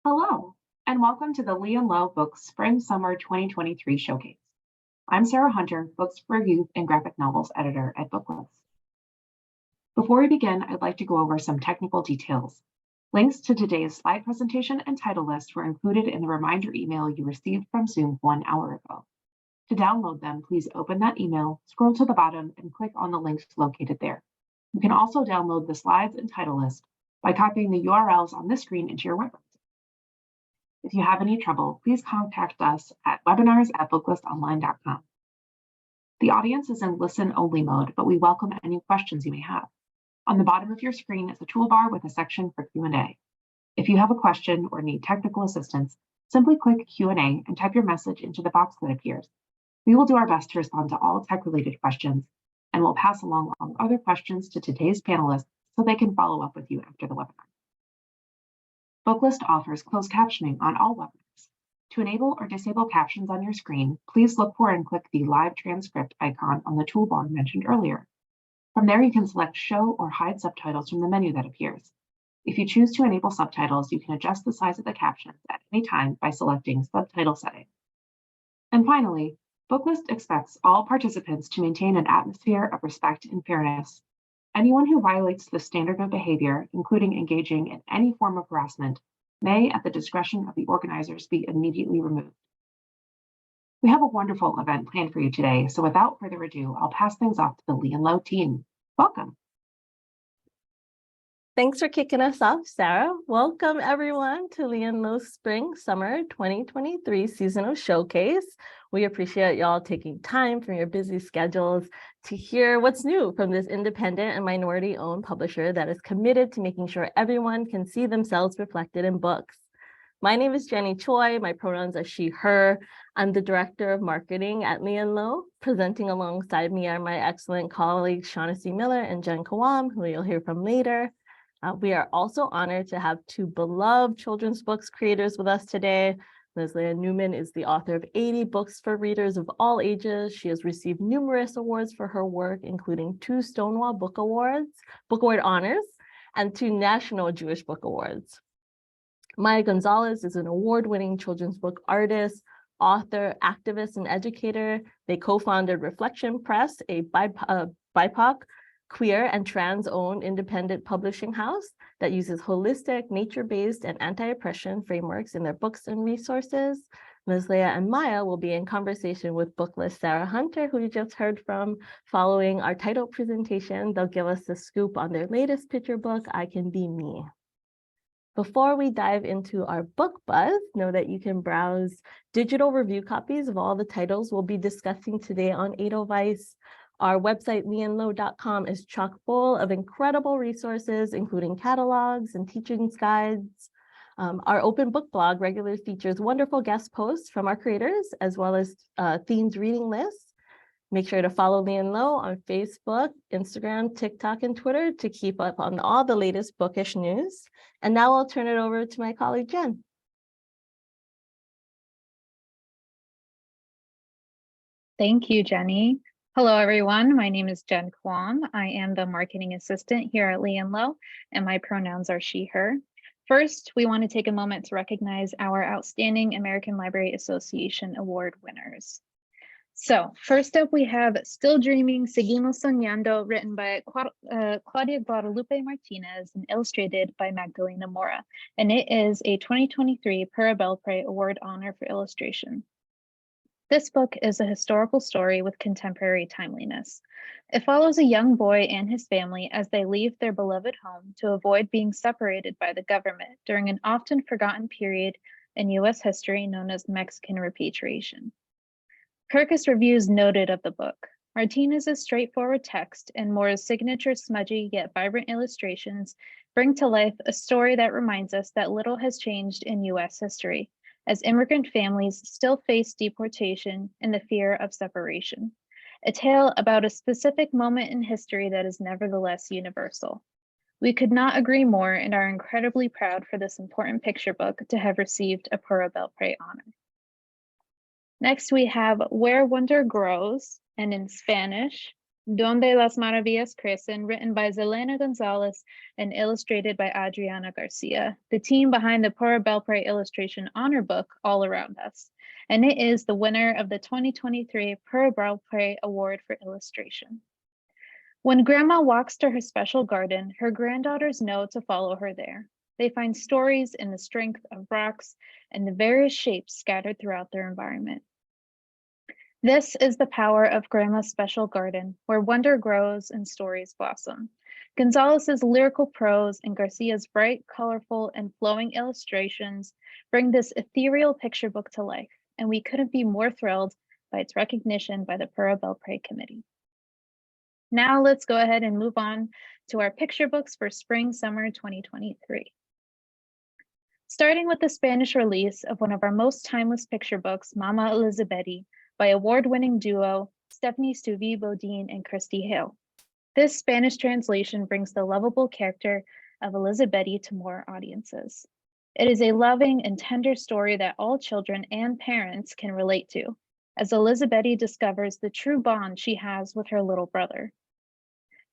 Hello, and welcome to the Lee&LowBooks Spring Summer 2023 Showcase. I'm Sarah Hunter, Books for Youth and Graphic Novels Editor at Booklist. Before we begin, I'd like to go over some technical details. Links to today's slide presentation and title list were included in the reminder email you received from Zoom 1 hour ago. To download them, please open that email, scroll to the bottom, and click on the links located there. You can also download the slides and title list by copying the URLs on this screen into your web browser. If you have any trouble, please contact us at webinars@booklistonline.com. The audience is in listen-only mode, but we welcome any questions you may have. On the bottom of your screen is a toolbar with a section for Q&A. If you have a question or need technical assistance, simply click Q&A and type your message into the box that appears. We will do our best to respond to all tech-related questions, and we'll pass along all other questions to today's panelists so they can follow up with you after the webinar. Booklist offers closed captioning on all webinars. To enable or disable captions on your screen, please look for and click the live transcript icon on the toolbar mentioned earlier. From there, you can select Show or Hide Subtitles from the menu that appears. If you choose to enable subtitles, you can adjust the size of the captions at any time by selecting Subtitle Settings. And finally, Booklist expects all participants to maintain an atmosphere of respect and fairness. Anyone who violates this standard of behavior, including engaging in any form of harassment, may, at the discretion of the organizers, be immediately removed. We have a wonderful event planned for you today, so without further ado, I'll pass things off to the Lee&Low team. Welcome. Thanks for kicking us off, Sarah. Welcome, everyone, to Lee&Low Spring Summer 2023 Seasonal Showcase. We appreciate y'all taking time from your busy schedules to hear what's new from this independent and minority-owned publisher that is committed to making sure everyone can see themselves reflected in books. My name is Jenny Choi. My pronouns are she, her. I'm the Director of Marketing at Lee&Low. Presenting alongside me are my excellent colleagues, Shaughnessy Miller and Jen Kawam, who you'll hear from later. We are also honored to have two beloved children's books creators with us today. Lesléa Newman is the author of 80 books for readers of all ages. She has received numerous awards for her work, including 2 Stonewall Book Award honors, and 2 National Jewish Book Awards. Maya Gonzalez is an award-winning children's book artist, author, activist, and educator. They co-founded Reflection Press, a BIPOC, queer and trans-owned independent publishing house that uses holistic, nature-based, and anti-oppression frameworks in their books and resources. Lesléa and Maya will be in conversation with Booklist Sarah Hunter, who you just heard from. Following our title presentation, they'll give us the scoop on their latest picture book, I Can Be Me. Before we dive into our book buzz, know that you can browse digital review copies of all the titles we'll be discussing today on Edelweiss. Our website, Lee&Low.com, is chock full of incredible resources, including catalogs and teachings guides. Our open book blog regularly features wonderful guest posts from our creators, as well as themed reading lists. Make sure to follow Lee&Low on Facebook, Instagram, TikTok, and Twitter to keep up on all the latest bookish news. And now I'll turn it over to my colleague, Jen. Thank you, Jenny. Hello, everyone. My name is Jen Kwong. I am the marketing assistant here at Lee&Low, and my pronouns are she, her. First, we want to take a moment to recognize our outstanding American Library Association award winners. So first up, we have Still Dreaming, Seguimos Soñando, written by Claudia Guadalupe Martinez and illustrated by Magdalena Mora. And it is a 2023 Pura Belpré Award honor for illustration. This book is a historical story with contemporary timeliness. It follows a young boy and his family as they leave their beloved home to avoid being separated by the government during an often forgotten period in U.S. history known as Mexican repatriation. Kirkus reviews noted of the book. Martinez's straightforward text and Mora's signature smudgy yet vibrant illustrations bring to life a story that reminds us that little has changed in U.S. history, as immigrant families still face deportation and the fear of separation. A tale about a specific moment in history that is nevertheless universal. We could not agree more and are incredibly proud for this important picture book to have received a Pura Belpré honor. Next, we have Where Wonder Grows, and in Spanish, Donde las Maravillas Crecen, written by Lesléa Gonzalez and illustrated by Adriana Garcia, the team behind the Pura Belpré illustration honor book, All Around Us. And it is the winner of the 2023 Pura Belpré Award for Illustration. When Grandma walks to her special garden, her granddaughters know to follow her there. They find stories in the strength of rocks and the various shapes scattered throughout their environment. This is the power of Grandma's special garden, where wonder grows and stories blossom. Gonzalez's lyrical prose and Garcia's bright, colorful, and flowing illustrations bring this ethereal picture book to life, and we couldn't be more thrilled by its recognition by the Pura Belpré Committee. Now let's go ahead and move on to our picture books for spring/summer 2023. Starting with the Spanish release of one of our most timeless picture books, Mama Elizabeth, by award-winning duo Stephanie Stuvie Bodine and Christy Hale. This Spanish translation brings the lovable character of Elizabeth to more audiences. It is a loving and tender story that all children and parents can relate to, as Elizabeth discovers the true bond she has with her little brother.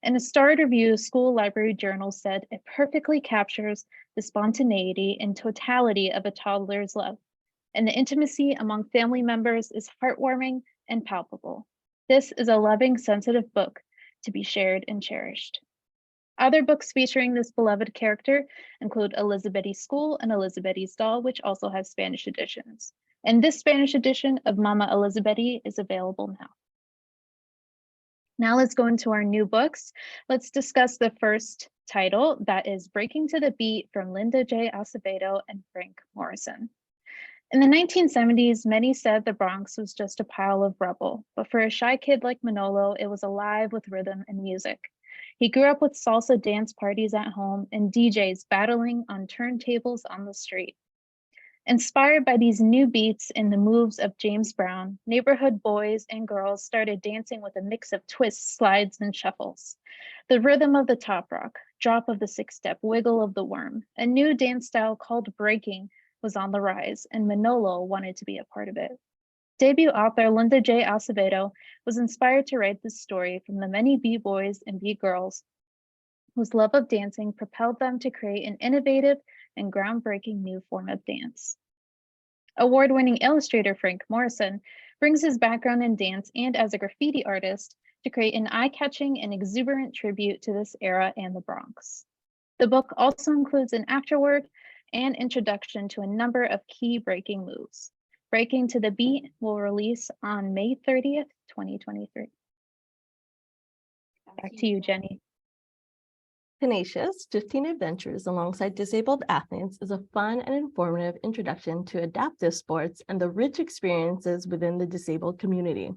In a starred review, School Library Journal said it perfectly captures the spontaneity and totality of a toddler's love, and the intimacy among family members is heartwarming and palpable. This is a loving, sensitive book to be shared and cherished. Other books featuring this beloved character include Elizabeth's School and Elizabeth's Doll, which also have Spanish editions. And this Spanish edition of Mama Elizabeth is available now. Now let's go into our new books. Let's discuss the first title, that is Breaking to the Beat from Linda J. Acevedo and Frank Morrison. In the 1970s, many said the Bronx was just a pile of rubble, but for a shy kid like Manolo, it was alive with rhythm and music. He grew up with salsa dance parties at home and DJs battling on turntables on the street. Inspired by these new beats and the moves of James Brown, neighborhood boys and girls started dancing with a mix of twists, slides, and shuffles. The rhythm of the top rock, drop of the six-step, wiggle of the worm, a new dance style called breaking was on the rise, and Manolo wanted to be a part of it. Debut author Linda J. Acevedo was inspired to write this story from the many B-boys and B-girls whose love of dancing propelled them to create an innovative and groundbreaking new form of dance. Award-winning illustrator Frank Morrison brings his background in dance and as a graffiti artist to create an eye-catching and exuberant tribute to this era and the Bronx. The book also includes an afterword and introduction to a number of key breaking moves. Breaking to the Beat will release on May 30th, 2023. Back to you, Jenny. Tenacious 15 Adventures Alongside Disabled Athletes is a fun and informative introduction to adaptive sports and the rich experiences within the disabled community.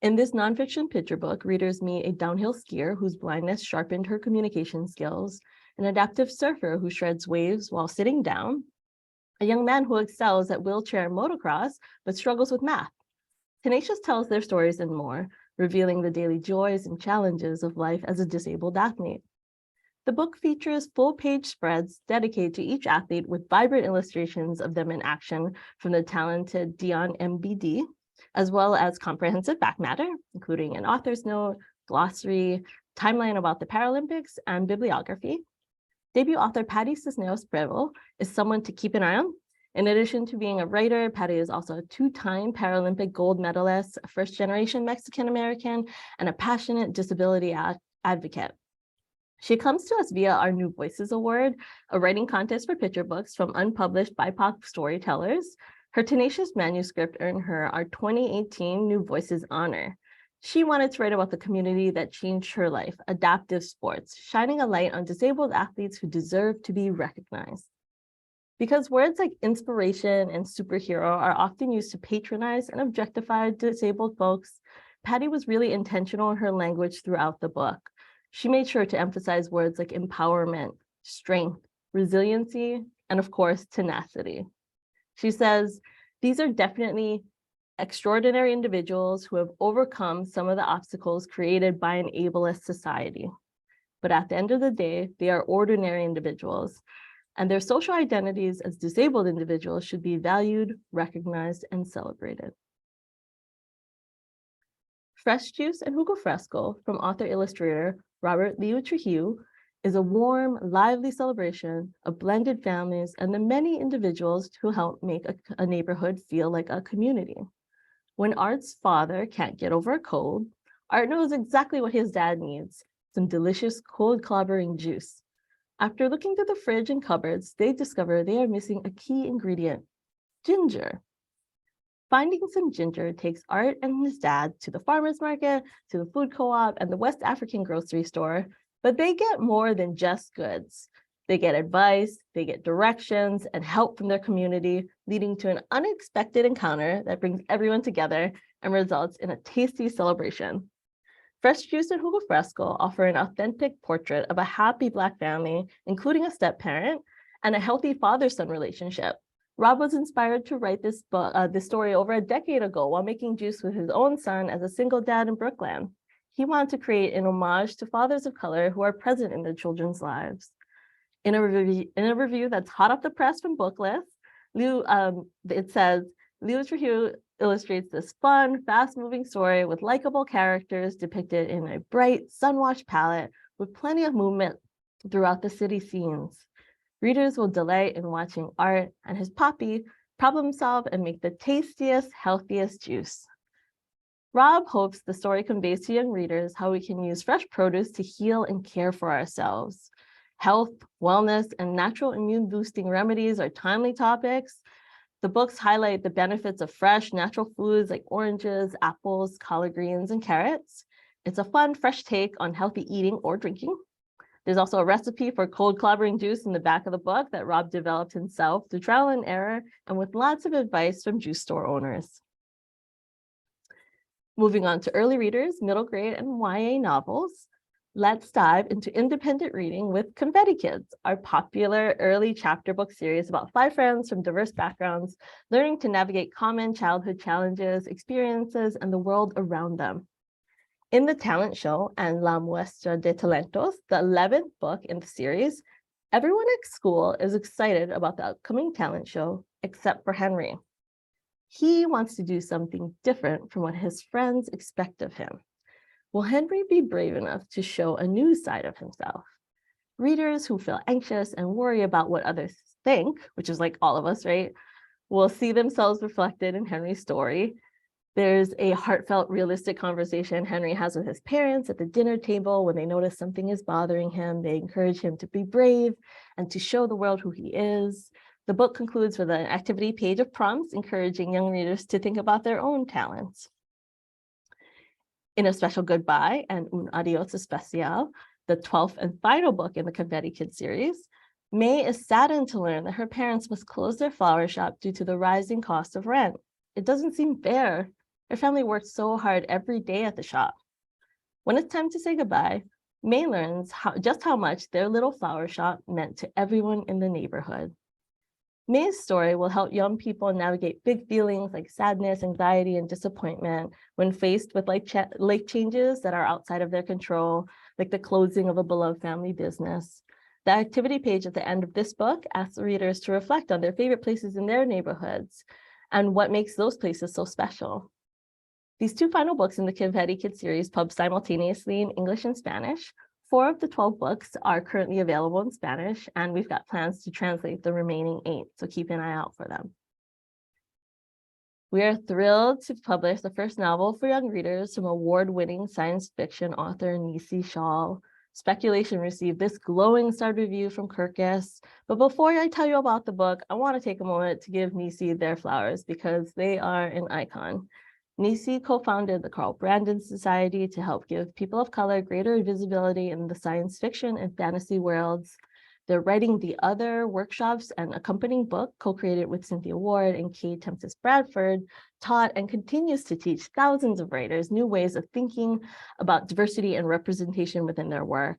In this nonfiction picture book, readers meet a downhill skier whose blindness sharpened her communication skills, an adaptive surfer who shreds waves while sitting down, a young man who excels at wheelchair motocross but struggles with math. Tenacious tells their stories and more, revealing the daily joys and challenges of life as a disabled athlete. The book features full-page spreads dedicated to each athlete with vibrant illustrations of them in action from the talented Dion MBD, as well as comprehensive fact matter, including an author's note, glossary, timeline about the Paralympics, and bibliography. Debut author Patty Cisneros-Prevo is someone to keep an eye on. In addition to being a writer, Patty is also a two-time Paralympic gold medalist, a first-generation Mexican-American, and a passionate disability advocate. She comes to us via our New Voices Award, a writing contest for picture books from unpublished BIPOC storytellers. Her tenacious manuscript earned her our 2018 New Voices honor. She wanted to write about the community that changed her life, adaptive sports, shining a light on disabled athletes who deserve to be recognized. Because words like inspiration and superhero are often used to patronize and objectify disabled folks, Patty was really intentional in her language throughout the book. She made sure to emphasize words like empowerment, strength, resiliency, and of course, tenacity. She says, these are definitely extraordinary individuals who have overcome some of the obstacles created by an ableist society. But at the end of the day, they are ordinary individuals, and their social identities as disabled individuals should be valued, recognized, and celebrated. Fresh Juice and Jugo Fresco from author-illustrator Robert Leo Trujillo is a warm, lively celebration of blended families and the many individuals who help make a neighborhood feel like a community. When Art's father can't get over a cold, Art knows exactly what his dad needs, some delicious cold clobbering juice. After looking through the fridge and cupboards, they discover they are missing a key ingredient, ginger. Finding some ginger takes Art and his dad to the farmer's market, to the food co-op, and the West African grocery store, but they get more than just goods. They get advice, they get directions, and help from their community, leading to an unexpected encounter that brings everyone together and results in a tasty celebration. Fresh Juice and Jugo Fresco offer an authentic portrait of a happy Black family, including a step-parent and a healthy father-son relationship. Rob was inspired to write this story over a decade ago while making juice with his own son as a single dad in Brooklyn. He wanted to create an homage to fathers of color who are present in their children's lives. In a review that's hot off the press from Booklist, it says, Leo Trujillo illustrates this fun, fast-moving story with likable characters depicted in a bright, sun-washed palette with plenty of movement throughout the city scenes. Readers will delight in watching Art and his poppy problem solve and make the tastiest, healthiest juice. Rob hopes the story conveys to young readers how we can use fresh produce to heal and care for ourselves. Health, wellness, and natural immune-boosting remedies are timely topics. The books highlight the benefits of fresh, natural foods like oranges, apples, collard greens, and carrots. It's a fun, fresh take on healthy eating or drinking. There's also a recipe for cold clobbering juice in the back of the book that Rob developed himself through trial and error and with lots of advice from juice store owners. Moving on to early readers, middle grade, and YA novels, let's dive into independent reading with Confetti Kids, our popular early chapter book series about 5 friends from diverse backgrounds, learning to navigate common childhood challenges, experiences, and the world around them. In the talent show and La Muestra de Talentos, the 11th book in the series, everyone at school is excited about the upcoming talent show, except for Henry. He wants to do something different from what his friends expect of him. Will Henry be brave enough to show a new side of himself? Readers who feel anxious and worry about what others think, which is like all of us, right, will see themselves reflected in Henry's story. There's a heartfelt, realistic conversation Henry has with his parents at the dinner table when they notice something is bothering him. They encourage him to be brave and to show the world who he is. The book concludes with an activity page of prompts, encouraging young readers to think about their own talents. In A Special Goodbye and Un Adios Especial, the 12th and final book in the Confetti Kids series, May is saddened to learn that her parents must close their flower shop due to the rising cost of rent. It doesn't seem fair. Her family worked so hard every day at the shop. When it's time to say goodbye, May learns just how much their little flower shop meant to everyone in the neighborhood. May's story will help young people navigate big feelings like sadness, anxiety, and disappointment when faced with life changes that are outside of their control, like the closing of a beloved family business. The activity page at the end of this book asks readers to reflect on their favorite places in their neighborhoods and what makes those places so special. These 2 final books in the Confetti Kids series pub simultaneously in English and Spanish. 4 of the 12 books are currently available in Spanish, and we've got plans to translate the remaining 8, so keep an eye out for them. We are thrilled to publish the first novel for young readers from award-winning science fiction author Nisi Shawl. Speculation received this glowing star review from Kirkus, but before I tell you about the book, I want to take a moment to give Nisi their flowers because they are an icon. Nisi co-founded the Carl Brandon Society to help give people of color greater visibility in the science fiction and fantasy worlds. They're writing the other workshops and accompanying book co-created with Cynthia Ward and Kate Tempest Bradford taught and continues to teach thousands of writers new ways of thinking about diversity and representation within their work.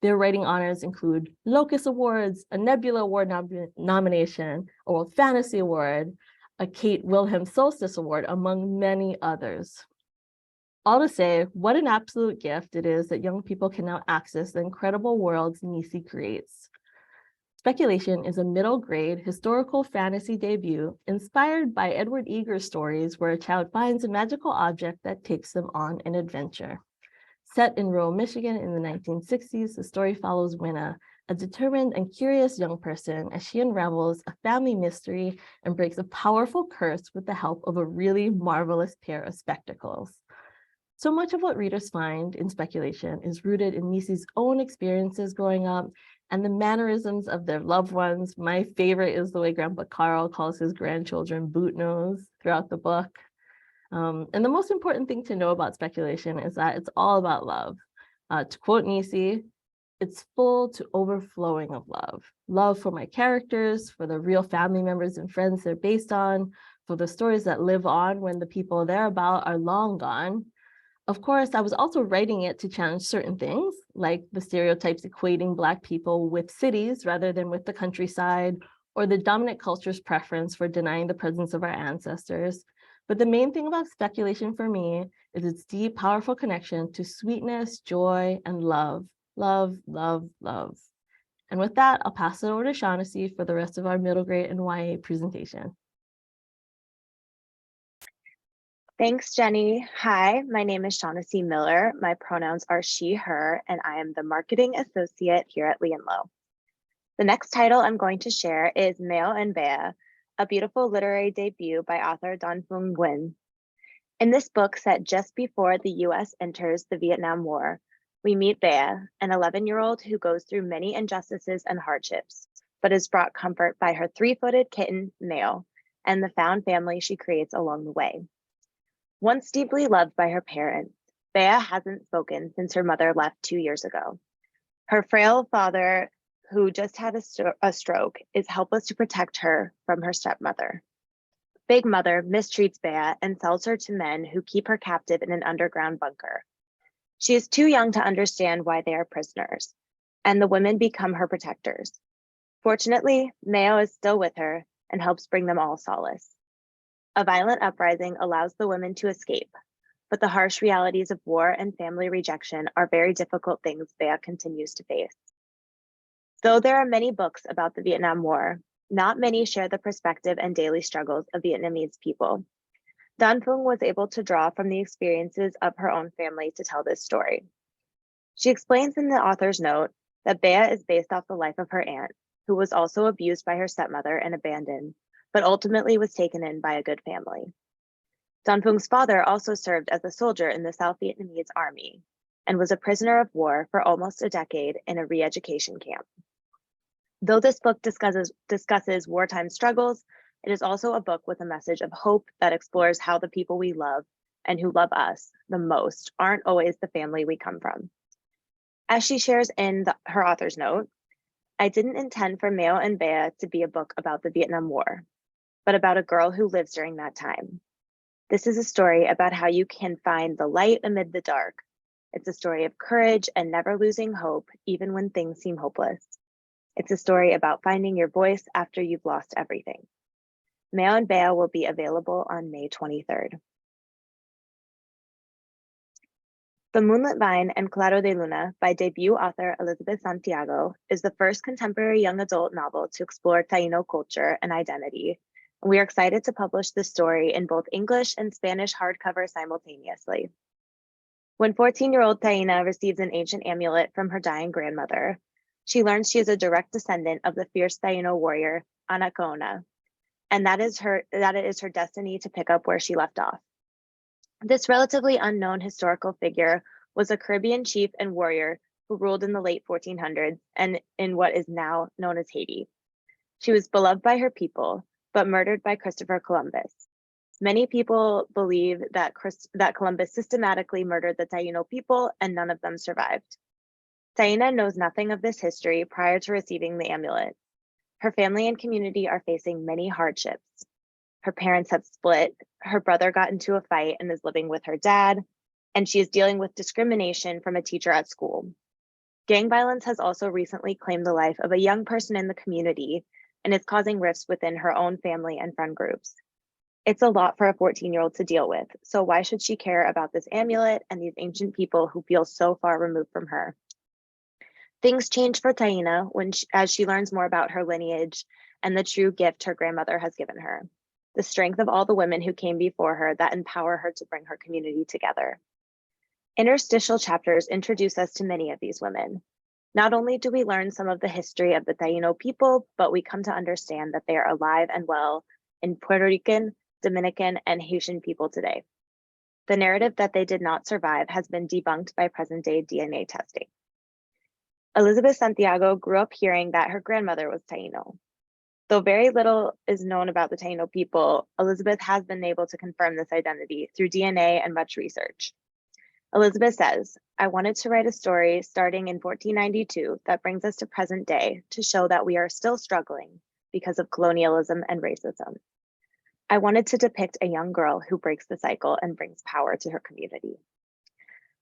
Their writing honors include Locus Awards, a Nebula Award nomination, a World Fantasy Award, a Kate Wilhelm Solstice Award, among many others. All to say, what an absolute gift it is that young people can now access the incredible worlds Nisi creates. Speculation is a middle grade historical fantasy debut inspired by Edward Eger's stories where a child finds a magical object that takes them on an adventure. Set in rural Michigan in the 1960s, the story follows Winna, a determined and curious young person, as she unravels a family mystery and breaks a powerful curse with the help of a really marvelous pair of spectacles. So much of what readers find in speculation is rooted in Nisi's own experiences growing up and the mannerisms of their loved ones. My favorite is the way Grandpa Carl calls his grandchildren boot nose throughout the book. And the most important thing to know about speculation is that it's all about love. To quote Nisi, it's full to overflowing of love. Love for my characters, for the real family members and friends they're based on, for the stories that live on when the people they're about are long gone. Of course, I was also writing it to challenge certain things, like the stereotypes equating Black people with cities rather than with the countryside, or the dominant culture's preference for denying the presence of our ancestors. But the main thing about speculation for me is its deep, powerful connection to sweetness, joy, and love. Love, love, love. And with that, I'll pass it over to Shaughnessy for the rest of our middle grade and YA presentation. Thanks, Jenny. Hi, my name is Shaughnessy Miller. My pronouns are she, her, and I am the marketing associate here at Lee&Low. The next title I'm going to share is Meo and Bea, a beautiful literary debut by author Don Phuong Nguyen. In this book, set just before the US enters the Vietnam War, we meet Bea, an 11-year-old who goes through many injustices and hardships, but is brought comfort by her 3-footed kitten, Meo, and the found family she creates along the way. Once deeply loved by her parents, Bea hasn't spoken since her mother left 2 years ago. Her frail father, who just had a stroke, is helpless to protect her from her stepmother. Big Mother mistreats Bea and sells her to men who keep her captive in an underground bunker. She is too young to understand why they are prisoners, and the women become her protectors. Fortunately, Meo is still with her and helps bring them all solace. A violent uprising allows the women to escape, but the harsh realities of war and family rejection are very difficult things Bea continues to face. Though there are many books about the Vietnam War, not many share the perspective and daily struggles of Vietnamese people. Don Phuong was able to draw from the experiences of her own family to tell this story. She explains in the author's note that Bea is based off the life of her aunt, who was also abused by her stepmother and abandoned, but ultimately was taken in by a good family. Don Phuong's father also served as a soldier in the South Vietnamese army and was a prisoner of war for almost a decade in a re-education camp. Though this book discusses wartime struggles, it is also a book with a message of hope that explores how the people we love and who love us the most aren't always the family we come from. As she shares in her author's note, I didn't intend for Meo and Bea to be a book about the Vietnam War, but about a girl who lives during that time. This is a story about how you can find the light amid the dark. It's a story of courage and never losing hope, even when things seem hopeless. It's a story about finding your voice after you've lost everything. Meo and Bea will be available on May 23rd. The Moonlit Vine and Claro de Luna by debut author Elizabeth Santiago is the first contemporary young adult novel to explore Taino culture and identity. And we are excited to publish this story in both English and Spanish hardcover simultaneously. When 14-year-old Taina receives an ancient amulet from her dying grandmother, she learns she is a direct descendant of the fierce Taino warrior Anacaona, and that it is her destiny to pick up where she left off. This relatively unknown historical figure was a Caribbean chief and warrior who ruled in the late 1400s and in what is now known as Haiti. She was beloved by her people, but murdered by Christopher Columbus. Many people believe that Columbus systematically murdered the Taino people and none of them survived. Taina knows nothing of this history prior to receiving the amulet. Her family and community are facing many hardships. Her parents have split, her brother got into a fight and is living with her dad, and she is dealing with discrimination from a teacher at school. Gang violence has also recently claimed the life of a young person in the community and is causing rifts within her own family and friend groups. It's a lot for a 14-year-old to deal with, so why should she care about this amulet and these ancient people who feel so far removed from her? Things change for Taina as she learns more about her lineage and the true gift her grandmother has given her, the strength of all the women who came before her that empower her to bring her community together. Interstitial chapters introduce us to many of these women. Not only do we learn some of the history of the Taino people, but we come to understand that they are alive and well in Puerto Rican, Dominican, and Haitian people today. The narrative that they did not survive has been debunked by present-day DNA testing. Elizabeth Santiago grew up hearing that her grandmother was Taino. Though very little is known about the Taino people, Elizabeth has been able to confirm this identity through DNA and much research. Elizabeth says, "I wanted to write a story starting in 1492 that brings us to present day to show that we are still struggling because of colonialism and racism. I wanted to depict a young girl who breaks the cycle and brings power to her community."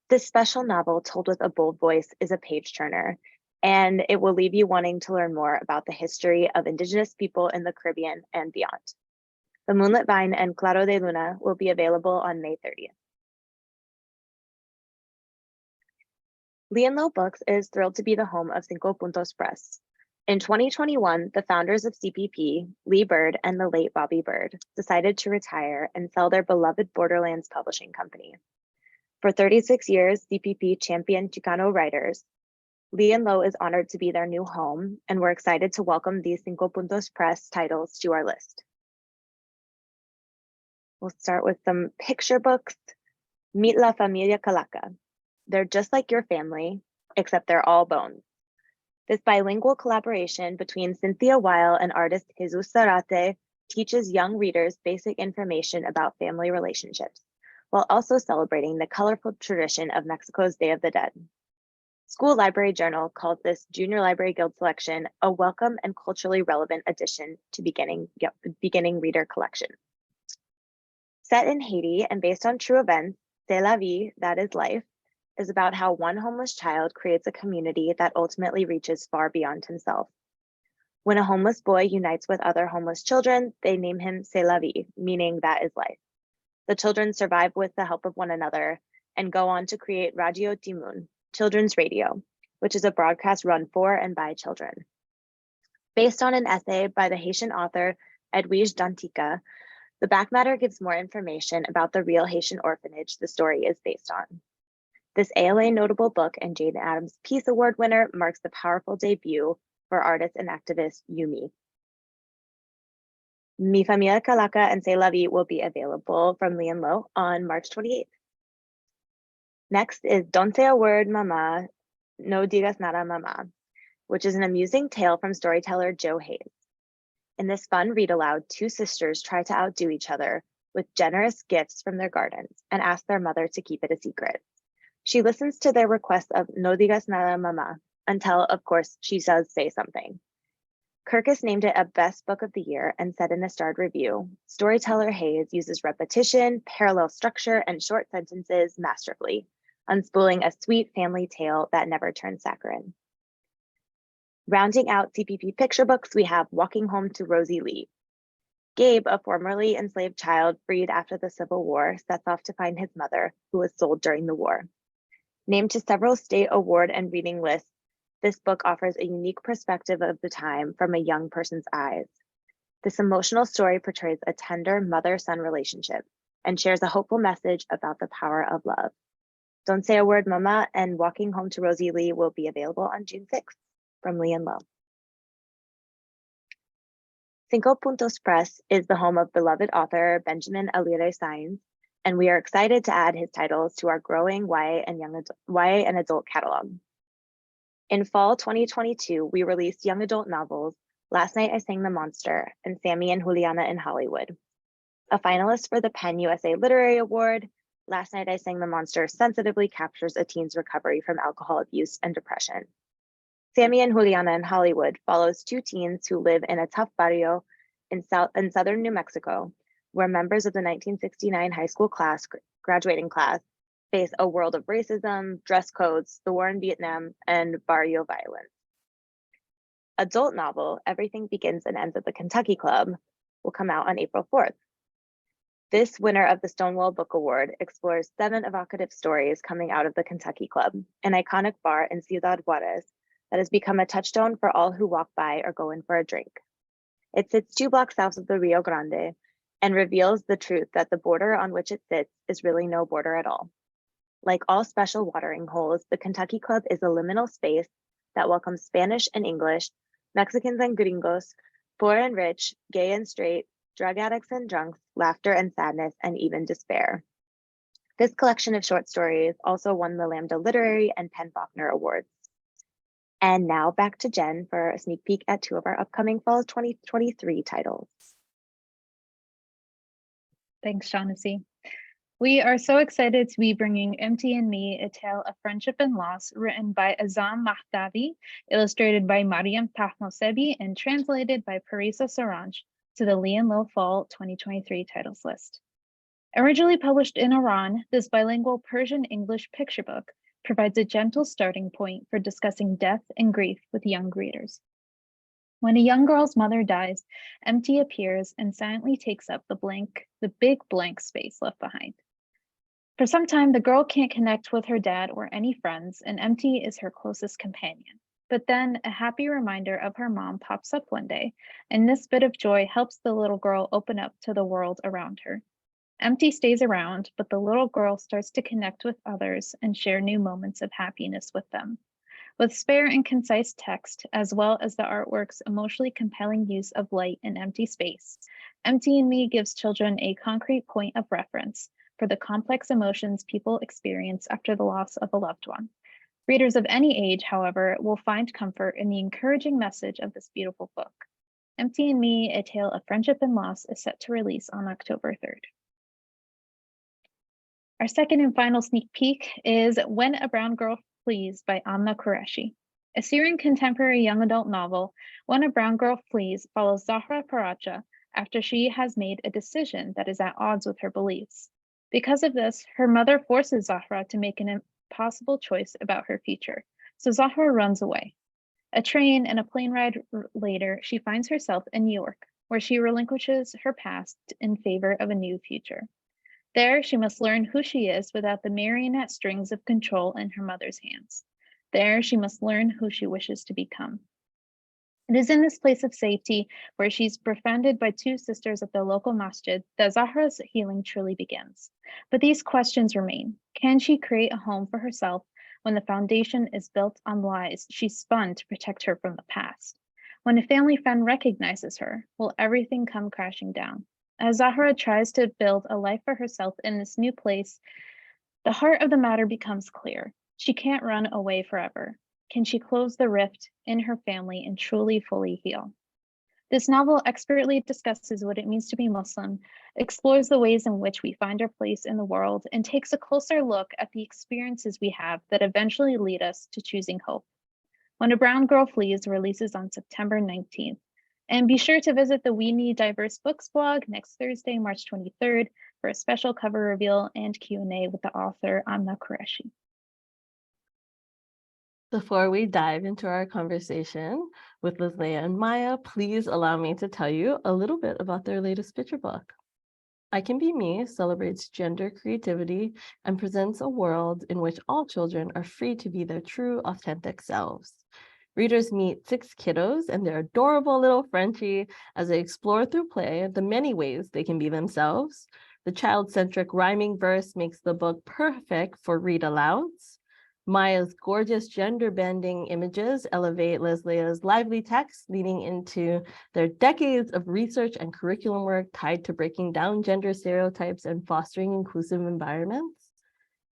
This special novel, told with a bold voice, is a page turner, and it will leave you wanting to learn more about the history of Indigenous people in the Caribbean and beyond. The Moonlit Vine and Claro de Luna will be available on May 30th. Lee&LowBooks is thrilled to be the home of Cinco Puntos Press. In 2021, the founders of CPP, Lee Bird and the late Bobby Bird, decided to retire and sell their beloved Borderlands publishing company. For 36 years, CPP championed Chicano writers. Lee&Low is honored to be their new home, and we're excited to welcome these Cinco Puntos Press titles to our list. We'll start with some picture books. Meet La Familia Calaca. They're just like your family, except they're all bones. This bilingual collaboration between Cynthia Weil and artist Jesus Zarate teaches young readers basic information about family relationships, while also celebrating the colorful tradition of Mexico's Day of the Dead. School Library Journal calls this Junior Library Guild selection a welcome and culturally relevant addition to beginning reader collection. Set in Haiti and based on true events, C'est la vie, that is life, is about how one homeless child creates a community that ultimately reaches far beyond himself. When a homeless boy unites with other homeless children, they name him C'est la vie, meaning that is life. The children survive with the help of one another and go on to create Radio Timun, Children's Radio, which is a broadcast run for and by children. Based on an essay by the Haitian author Edwige Dantica, the back matter gives more information about the real Haitian orphanage the story is based on. This ALA notable book and Jane Addams Peace Award winner marks the powerful debut for artist and activist Yumi. Mi Familia Calaca and C'est la vie will be available from Lee&Low on March 28th. Next is Don't Say a Word, Mama, No Digas Nada, Mama, which is an amusing tale from storyteller Joe Hayes. In this fun read-aloud, two sisters try to outdo each other with generous gifts from their gardens and ask their mother to keep it a secret. She listens to their request of No Digas Nada, Mama, until, of course, she does say something. Kirkus named it a best book of the year and said in a starred review, storyteller Hayes uses repetition, parallel structure, and short sentences masterfully, unspooling a sweet family tale that never turns saccharine. Rounding out CPP picture books, we have Walking Home to Rosie Lee. Gabe, a formerly enslaved child freed after the Civil War, sets off to find his mother, who was sold during the war. Named to several state award and reading lists, this book offers a unique perspective of the time from a young person's eyes. This emotional story portrays a tender mother-son relationship and shares a hopeful message about the power of love. Don't Say a Word, Mama and Walking Home to Rosie Lee will be available on June 6th from Lee&Low. Cinco Puntos Press is the home of beloved author Benjamin Alire Sainz, and we are excited to add his titles to our growing YA and adult catalog. In fall 2022, we released young adult novels, Last Night I Sang the Monster, and Sammy and Juliana in Hollywood. A finalist for the PEN USA Literary Award, Last Night I Sang the Monster sensitively captures a teen's recovery from alcohol abuse and depression. Sammy and Juliana in Hollywood follows two teens who live in a tough barrio in southern New Mexico, where members of the 1969 high school graduating class face a world of racism, dress codes, the war in Vietnam, and barrio violence. Adult novel, Everything Begins and Ends at the Kentucky Club, will come out on April 4th. This winner of the Stonewall Book Award explores 7 evocative stories coming out of the Kentucky Club, an iconic bar in Ciudad Juarez, that has become a touchstone for all who walk by or go in for a drink. It sits 2 blocks south of the Rio Grande and reveals the truth that the border on which it sits is really no border at all. Like all special watering holes, the Kentucky Club is a liminal space that welcomes Spanish and English, Mexicans and gringos, poor and rich, gay and straight, drug addicts and drunks, laughter and sadness, and even despair. This collection of short stories also won the Lambda Literary and Penn Faulkner Awards. And now back to Jen for a sneak peek at 2 of our upcoming fall 2023 titles. Thanks, Shaughnessy. We are so excited to be bringing Empty and Me, A Tale of Friendship and Loss, written by Azam Mahdavi, illustrated by Mariam Tahmosebi, and translated by Parisa Saranj to the Lee&Low Fall 2023 titles list. Originally published in Iran, this bilingual Persian-English picture book provides a gentle starting point for discussing death and grief with young readers. When a young girl's mother dies, Empty appears and silently takes up the big blank space left behind. For some time, the girl can't connect with her dad or any friends, and Empty is her closest companion. But then a happy reminder of her mom pops up one day, and this bit of joy helps the little girl open up to the world around her. Empty stays around, but the little girl starts to connect with others and share new moments of happiness with them. With spare and concise text, as well as the artwork's emotionally compelling use of light and empty space, Empty and Me gives children a concrete point of reference for the complex emotions people experience after the loss of a loved one. Readers of any age, however, will find comfort in the encouraging message of this beautiful book. Empty and Me, A Tale of Friendship and Loss is set to release on October 3rd. Our second and final sneak peek is When a Brown Girl Flees by Amna Qureshi. A Syrian contemporary young adult novel, When a Brown Girl Flees follows Zahra Paracha after she has made a decision that is at odds with her beliefs. Because of this, her mother forces Zahra to make an impossible choice about her future, so Zahra runs away. A train and a plane ride later, she finds herself in New York, where she relinquishes her past in favor of a new future. There, she must learn who she is without the marionette strings of control in her mother's hands. There, she must learn who she wishes to become. It is in this place of safety, where she's befriended by 2 sisters at the local masjid, that Zahra's healing truly begins. But these questions remain. Can she create a home for herself when the foundation is built on lies she spun to protect her from the past? When a family friend recognizes her, will everything come crashing down? As Zahra tries to build a life for herself in this new place, the heart of the matter becomes clear. She can't run away forever. Can she close the rift in her family and truly fully heal? This novel expertly discusses what it means to be Muslim, explores the ways in which we find our place in the world, and takes a closer look at the experiences we have that eventually lead us to choosing hope. When a Brown Girl Flees releases on September 19th. And be sure to visit the We Need Diverse Books blog next Thursday, March 23rd, for a special cover reveal and Q&A with the author, Amna Qureshi. Before we dive into our conversation with Lesléa and Maya, please allow me to tell you a little bit about their latest picture book. I Can Be Me celebrates gender creativity and presents a world in which all children are free to be their true, authentic selves. Readers meet 6 kiddos and their adorable little Frenchie as they explore through play the many ways they can be themselves. The child-centric rhyming verse makes the book perfect for read-alouds. Maya's gorgeous gender-bending images elevate Lesléa's lively text, leading into their decades of research and curriculum work tied to breaking down gender stereotypes and fostering inclusive environments.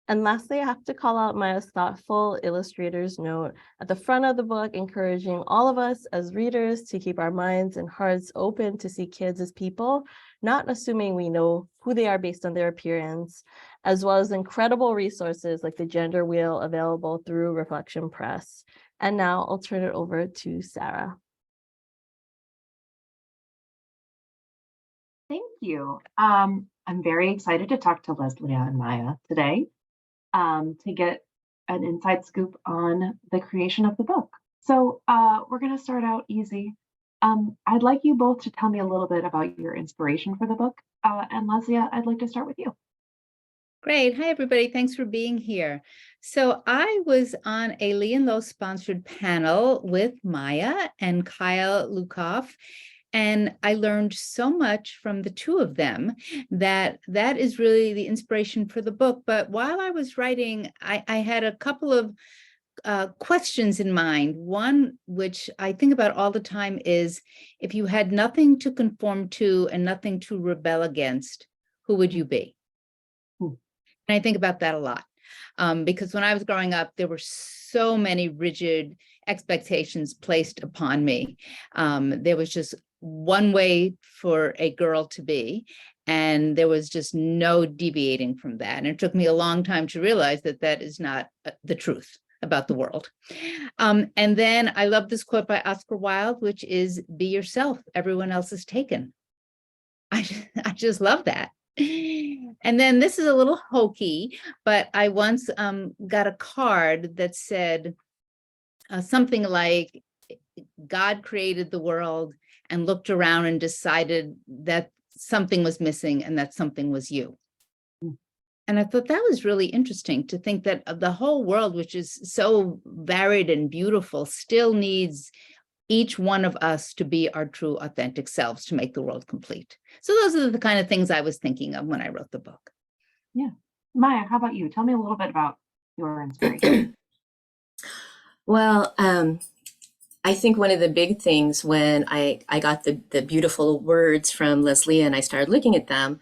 And lastly, I have to call out Maya's thoughtful illustrator's note at the front of the book, encouraging all of us as readers to keep our minds and hearts open to see kids as people, not assuming we know who they are based on their appearance, as well as incredible resources like the Gender Wheel available through Reflection Press. And now I'll turn it over to Sarah. Thank you. I'm very excited to talk to Lesléa and Maya today. To get an inside scoop on the creation of the book. So we're going to start out easy. I'd like you both to tell me a little bit about your inspiration for the book. And Lesléa, I'd like to start with you. Great. Hi, everybody. Thanks for being here. So I was on a Lee&Low sponsored panel with Maya and Kyle Lukoff, and I learned so much from the two of them that is really the inspiration for the book. But while I was writing, I had a couple of questions in mind. One, which I think about all the time, is if you had nothing to conform to and nothing to rebel against, who would you be? And I think about that a lot because when I was growing up, there were so many rigid expectations placed upon me. There was just one way for a girl to be, and there was just no deviating from that. And it took me a long time to realize that that is not the truth about the world. And then I love this quote by Oscar Wilde, which is, "Be yourself, everyone else is taken." I just love that. And then this is a little hokey, but I once got a card that said something like, "God created the world and looked around and decided that something was missing, and that something was you." And I thought that was really interesting, to think that the whole world, which is so varied and beautiful, still needs each one of us to be our true, authentic selves to make the world complete. So those are the kind of things I was thinking of when I wrote the book. Yeah. Maya, how about you? Tell me a little bit about your inspiration. Well, I think one of the big things when I got the beautiful words from Lesléa and I started looking at them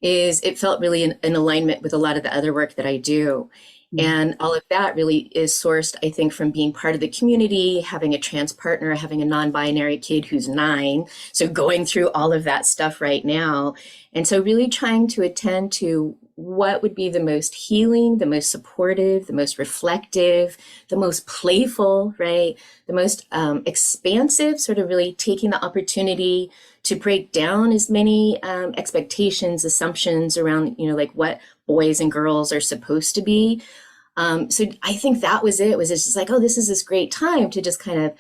is it felt really in alignment with a lot of the other work that I do. And all of that really is sourced, I think, from being part of the community, having a trans partner, having a non-binary kid who's 9. So going through all of that stuff right now. And so really trying to attend to what would be the most healing, the most supportive, the most reflective, the most playful, right? The most expansive, sort of really taking the opportunity to break down as many expectations, assumptions around, like what boys and girls are supposed to be. So I think that was it. It's just like, oh, this is this great time to just kind of,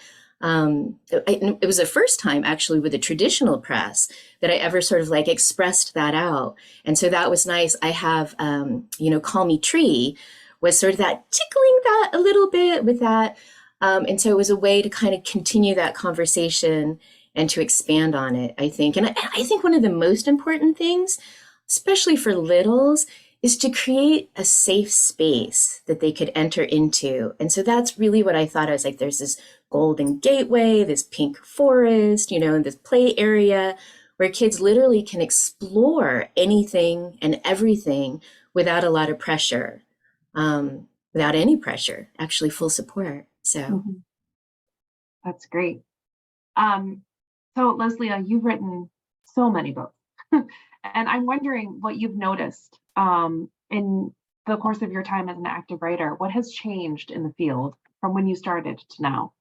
it was the first time actually with the traditional press that I ever sort of like expressed that out. And so that was nice. I have, Call Me Tree was sort of that tickling that a little bit with that. And so it was a way to kind of continue that conversation and to expand on it, I think. And I think one of the most important things, especially for littles, is to create a safe space that they could enter into. And so that's really what I thought. I was like, there's this golden gateway, this pink forest, and this play area where kids literally can explore anything and everything without a lot of pressure, without any pressure, actually full support. So That's great. So Lesléa, you've written so many books, and I'm wondering what you've noticed in the course of your time as an active writer. What has changed in the field from when you started to now?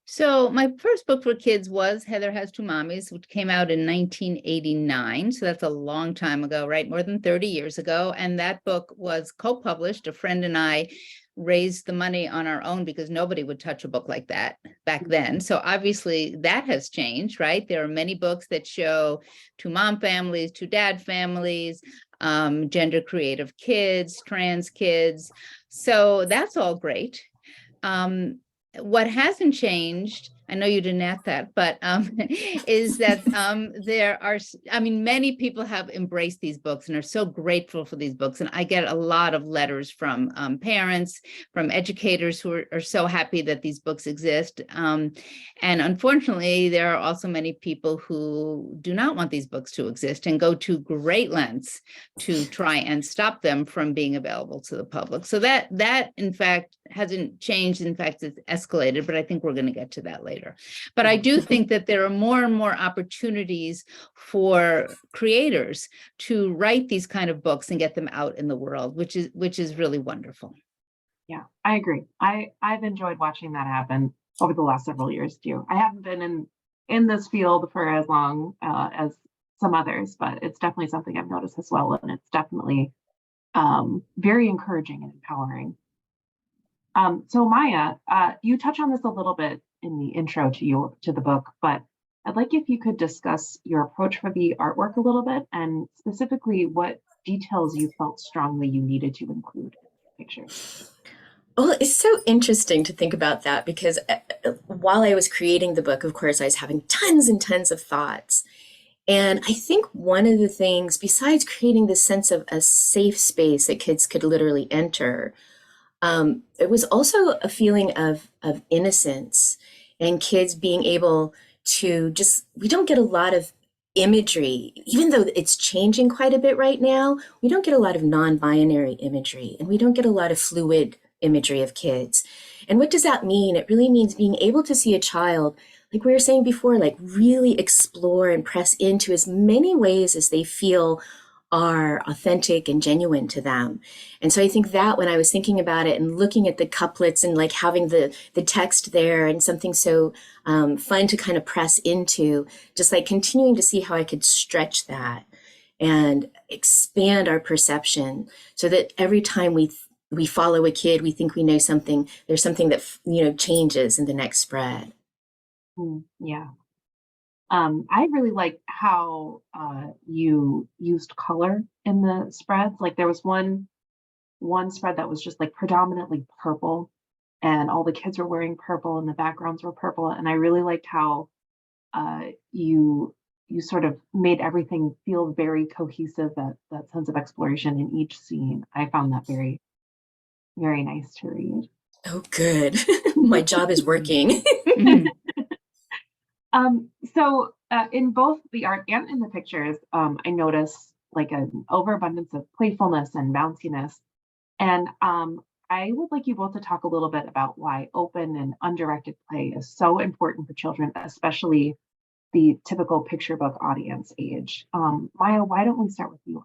So my first book for kids was Heather Has Two Mommies, which came out in 1989. So that's a long time ago, right? More than 30 years ago. And that book was co-published. A friend and I raised the money on our own because nobody would touch a book like that back then. So obviously that has changed, right? There are many books that show two mom families, two dad families, gender creative kids, trans kids. So that's all great. What hasn't changed, I know you didn't ask that, but is that there are, many people have embraced these books and are so grateful for these books. And I get a lot of letters from parents, from educators who are so happy that these books exist. And unfortunately, there are also many people who do not want these books to exist and go to great lengths to try and stop them from being available to the public. So that in fact hasn't changed. In fact, it's escalated, but I think we're going to get to that later. But I do think that there are more and more opportunities for creators to write these kind of books and get them out in the world, which is really wonderful. Yeah, I agree. I've enjoyed watching that happen over the last several years too. I haven't been in this field for as long as some others, but it's definitely something I've noticed as well, and it's definitely very encouraging and empowering. So Maya, you touch on this a little bit in the intro to the book, but I'd like if you could discuss your approach for the artwork a little bit, and specifically what details you felt strongly you needed to include in the pictures? Well, it's so interesting to think about that because while I was creating the book, of course, I was having tons and tons of thoughts. And I think one of the things, besides creating this sense of a safe space that kids could literally enter, it was also a feeling of innocence and kids being able to just, we don't get a lot of imagery, even though it's changing quite a bit right now, we don't get a lot of non-binary imagery and we don't get a lot of fluid imagery of kids. And what does that mean? It really means being able to see a child, like we were saying before, like really explore and press into as many ways as they feel are authentic and genuine to them. And so I think that when I was thinking about it and looking at the couplets and like having the text there and something so fun to kind of press into, just like continuing to see how I could stretch that and expand our perception so that every time we follow a kid, we think we know something, there's something that, changes in the next spread. Yeah. I really like how you used color in the spreads. Like there was one spread that was just like predominantly purple, and all the kids were wearing purple and the backgrounds were purple. And I really liked how you sort of made everything feel very cohesive, that sense of exploration in each scene. I found that very, very nice to read. Oh, good. My job is working. So in both the art and in the pictures, I noticed like an overabundance of playfulness and bounciness. And I would like you both to talk a little bit about why open and undirected play is so important for children, especially the typical picture book audience age. Maya, why don't we start with you?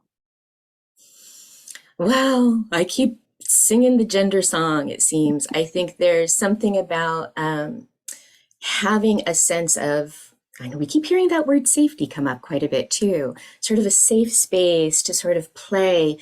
Well, I keep singing the gender song, it seems. I think there's something about having a sense of, I know we keep hearing that word safety come up quite a bit too, sort of a safe space to sort of play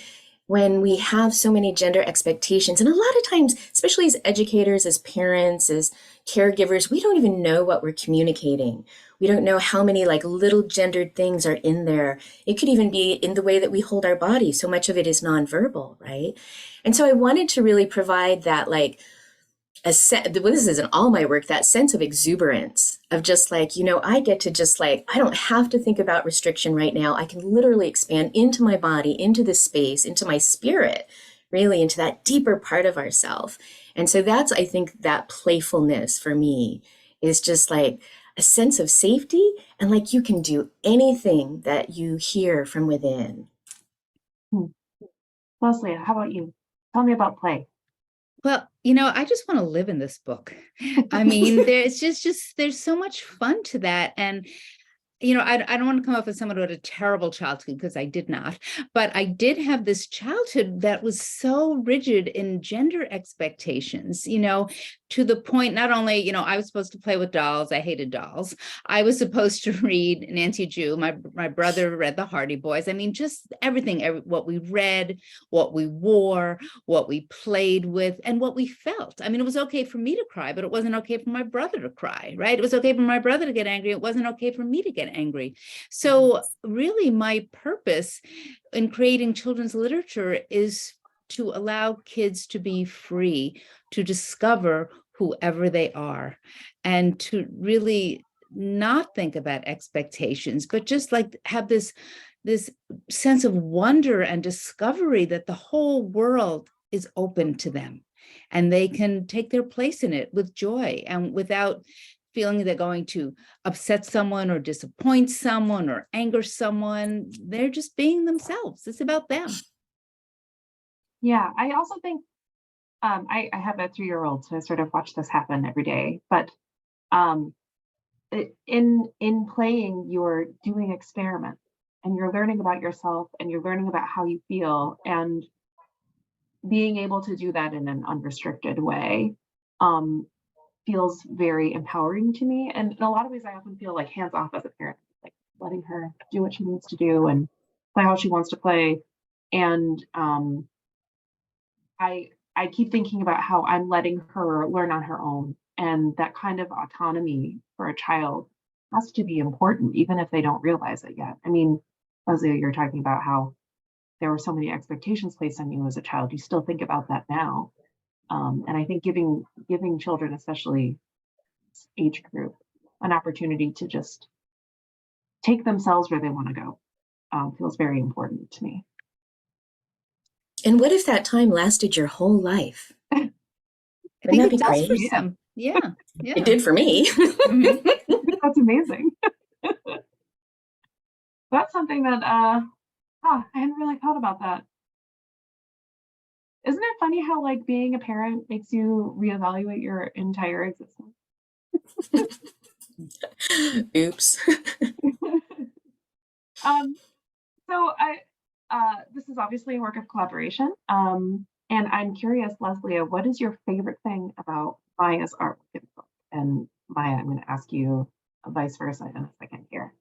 when we have so many gender expectations. And a lot of times, especially as educators, as parents, as caregivers, we don't even know what we're communicating. We don't know how many like little gendered things are in there. It could even be in the way that we hold our body. So much of it is nonverbal, right? And so I wanted to really provide that like, this is in all my work, that sense of exuberance of just like, I get to just like, I don't have to think about restriction right now. I can literally expand into my body, into this space, into my spirit, really into that deeper part of ourself. And so that's, I think, that playfulness for me is just like a sense of safety and like you can do anything that you hear from within. Lesléa, how about you? Tell me about play. Well, I just want to live in this book. I mean, there's there's so much fun to that. And, I don't want to come up with someone who had a terrible childhood because I did not, but I did have this childhood that was so rigid in gender expectations, to the point, not only, I was supposed to play with dolls. I hated dolls. I was supposed to read Nancy Drew. My brother read the Hardy Boys. I mean, just everything, what we read, what we wore, what we played with, and what we felt. I mean, it was okay for me to cry, but it wasn't okay for my brother to cry, right? It was okay for my brother to get angry. It wasn't okay for me to get angry. So really my purpose in creating children's literature is to allow kids to be free, to discover whoever they are, and to really not think about expectations, but just like have this sense of wonder and discovery that the whole world is open to them and they can take their place in it with joy and without feeling they're going to upset someone or disappoint someone or anger someone. They're just being themselves. It's about them. Yeah, I also think I have a 3-year-old, so I sort of watch this happen every day. But in playing, you're doing experiments and you're learning about yourself and you're learning about how you feel, and being able to do that in an unrestricted way feels very empowering to me. And in a lot of ways, I often feel like hands off as a parent, like letting her do what she needs to do and play how she wants to play. And I keep thinking about how I'm letting her learn on her own, and that kind of autonomy for a child has to be important, even if they don't realize it yet. I mean, Leslie, you're talking about how there were so many expectations placed on you as a child. You still think about that now. And I think giving children, especially this age group, an opportunity to just take themselves where they want to go feels very important to me. And what if that time lasted your whole life? I Wouldn't think that be it does for great? some. Yeah. It did for me. Mhm. That's amazing. That's something that I hadn't really thought about that. Isn't it funny how like being a parent makes you reevaluate your entire existence? Oops. So this is obviously a work of collaboration. And I'm curious, Lesléa, what is your favorite thing about Maya's artwork in the book? And Maya, I'm going to ask you vice versa in a second here.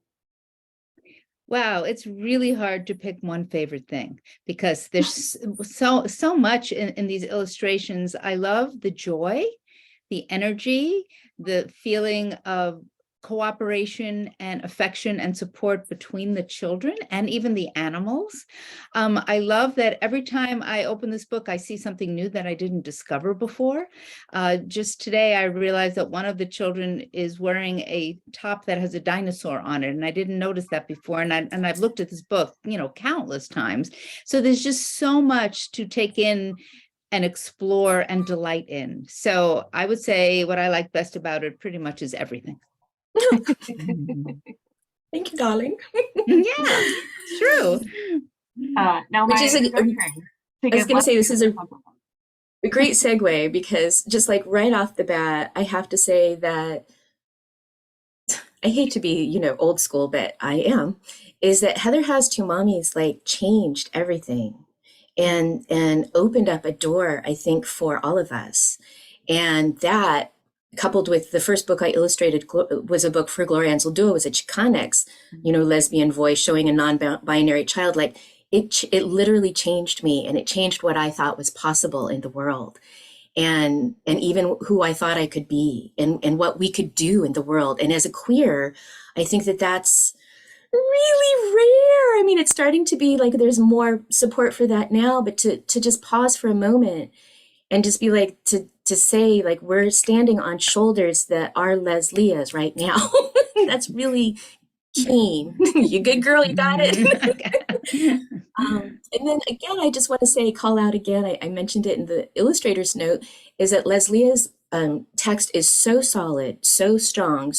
Wow, it's really hard to pick one favorite thing because there's so much in these illustrations. I love the joy, the energy, the feeling of cooperation and affection and support between the children and even the animals. I love that every time I open this book, I see something new that I didn't discover before. Just today, I realized that one of the children is wearing a top that has a dinosaur on it, and I didn't notice that before. And I've looked at this book, countless times. So there's just so much to take in and explore and delight in. So I would say what I like best about it pretty much is everything. Thank you, darling. Yeah, it's true. Now, Which Maya, is it's your turn I was give going to say, this is a Lesléa great segue, because just like right off the bat, I have to say that I hate to be, old school, but I am, is that Heather Has Two Mommies like changed everything and opened up a door, I think, for all of us. And that, coupled with the first book I illustrated was a book for Gloria Anzaldúa, was a Chicanx, lesbian voice showing a non-binary child. Like it literally changed me, and it changed what I thought was possible in the world. And even who I thought I could be, and what we could do in the world. And as a queer, I think that that's really rare. I mean, it's starting to be like there's more support for that now, but to just pause for a moment and just be like, to say, like, we're standing on shoulders that are Lesléa's right now. That's really keen. You good girl, you got it. And then again, I just want to say, call out again, I mentioned it in the illustrator's note, is that Lesléa's text is so solid, so strong,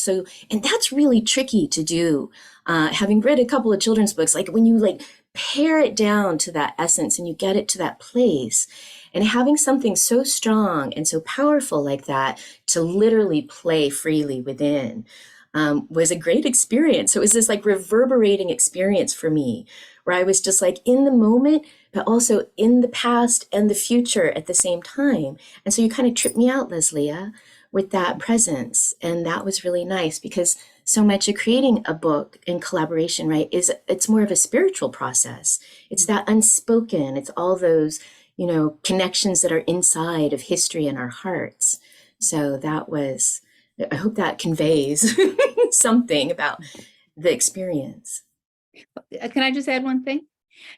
and that's really tricky to do. Having read a couple of children's books, like when you like pare it down to that essence and you get it to that place, and having something so strong and so powerful like that to literally play freely within was a great experience. So it was this like reverberating experience for me, where I was just like in the moment, but also in the past and the future at the same time. And so you kind of tripped me out, Lesléa, with that presence. And that was really nice, because so much of creating a book in collaboration, right, it's more of a spiritual process. It's that unspoken, it's all those, connections that are inside of history in our hearts. So I hope that conveys something about the experience. Can I just add one thing?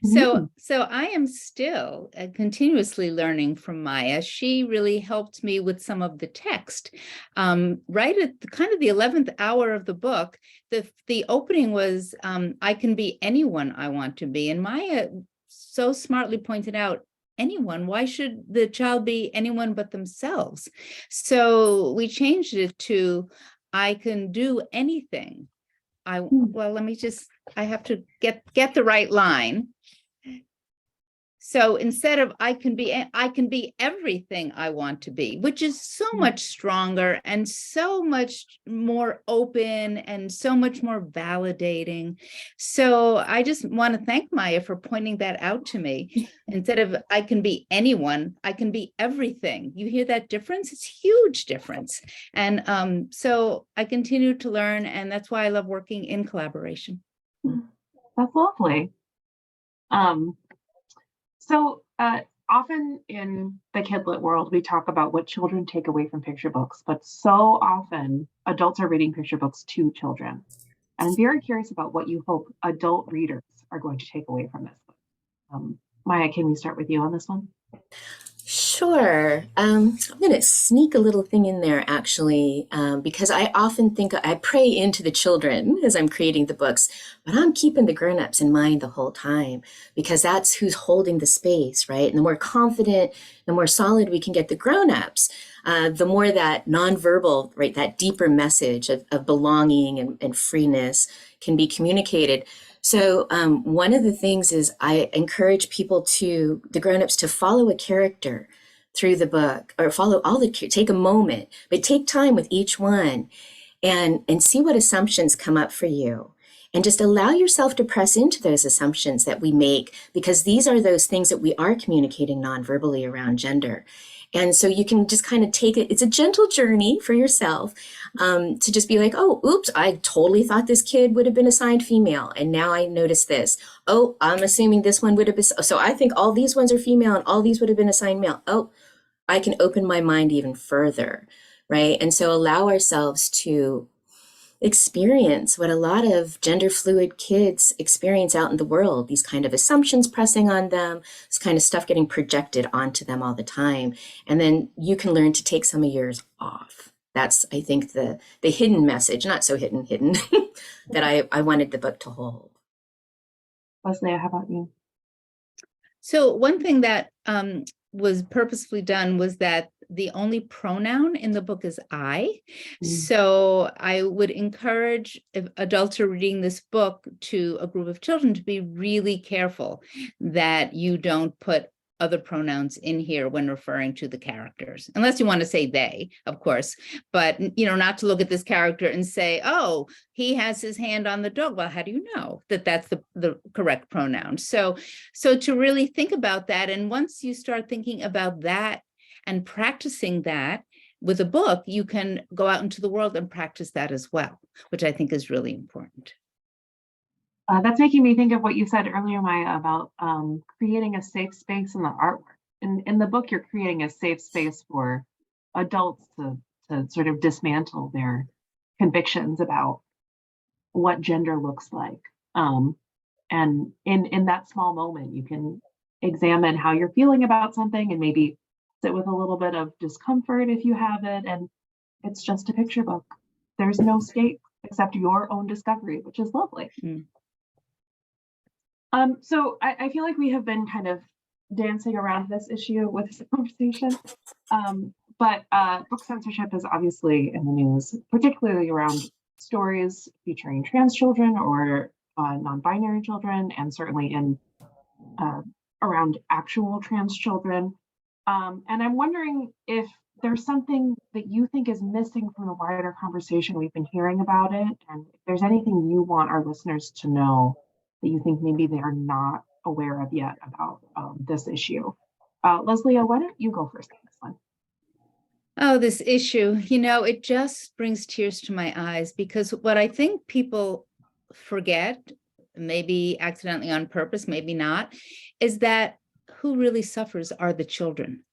Mm-hmm. So I am still continuously learning from Maya. She really helped me with some of the text. Right at the 11th hour of the book, the opening was, I can be anyone I want to be. And Maya so smartly pointed out, anyone, why should the child be anyone but themselves? So we changed it to, I can do anything. Well, I have to get the right line. So instead of I can be everything I want to be, which is so much stronger and so much more open and so much more validating. So I just want to thank Maya for pointing that out to me. Instead of I can be anyone, I can be everything. You hear that difference? It's a huge difference. And so I continue to learn, and that's why I love working in collaboration. That's lovely. So often in the kidlit world, we talk about what children take away from picture books, but so often adults are reading picture books to children. And I'm very curious about what you hope adult readers are going to take away from this book. Maya, can we start with you on this one? Sure. I'm going to sneak a little thing in there, actually, because I often think I pray into the children as I'm creating the books, but I'm keeping the grown-ups in mind the whole time, because that's who's holding the space, right? And the more confident, the more solid we can get the grown-ups, the more that nonverbal, right, that deeper message of belonging and freeness can be communicated. So one of the things is I encourage the grown-ups to follow a character through the book, or follow take a moment, but take time with each one and see what assumptions come up for you. And just allow yourself to press into those assumptions that we make, because these are those things that we are communicating non-verbally around gender. And so you can just kind of take it. It's a gentle journey for yourself to just be like, oh, oops, I totally thought this kid would have been assigned female. And now I notice this. Oh, I'm assuming this one would have been. So I think all these ones are female and all these would have been assigned male. Oh, I can open my mind even further, right? And so allow ourselves to experience what a lot of gender fluid kids experience out in the world, these kind of assumptions pressing on them, this kind of stuff getting projected onto them all the time. And then you can learn to take some of yours off. That's, I think, the hidden message, not so hidden, that I wanted the book to hold. Lesléa, how about you? So one thing that was purposefully done was that the only pronoun in the book is I. So I would encourage, if adults are reading this book to a group of children, to be really careful that you don't put other pronouns in here when referring to the characters, unless you want to say they, of course, but not to look at this character and say, oh, he has his hand on the dog. Well, how do you know that that's the correct pronoun? So to really think about that. And once you start thinking about that and practicing that with a book, you can go out into the world and practice that as well, which I think is really important. That's making me think of what you said earlier, Maya, about creating a safe space in the artwork. In the book, you're creating a safe space for adults to sort of dismantle their convictions about what gender looks like. And in that small moment, you can examine how you're feeling about something and maybe sit with a little bit of discomfort if you have it. And it's just a picture book. There's no escape except your own discovery, which is lovely. So I feel like we have been kind of dancing around this issue with this conversation, but book censorship is obviously in the news, particularly around stories featuring trans children or non-binary children, and certainly in around actual trans children. And I'm wondering if there's something that you think is missing from the wider conversation we've been hearing about it, and if there's anything you want our listeners to know that you think maybe they are not aware of yet about this issue. Lesléa, why don't you go first on this one? Oh, this issue, it just brings tears to my eyes, because what I think people forget, maybe accidentally on purpose, maybe not, is that who really suffers are the children,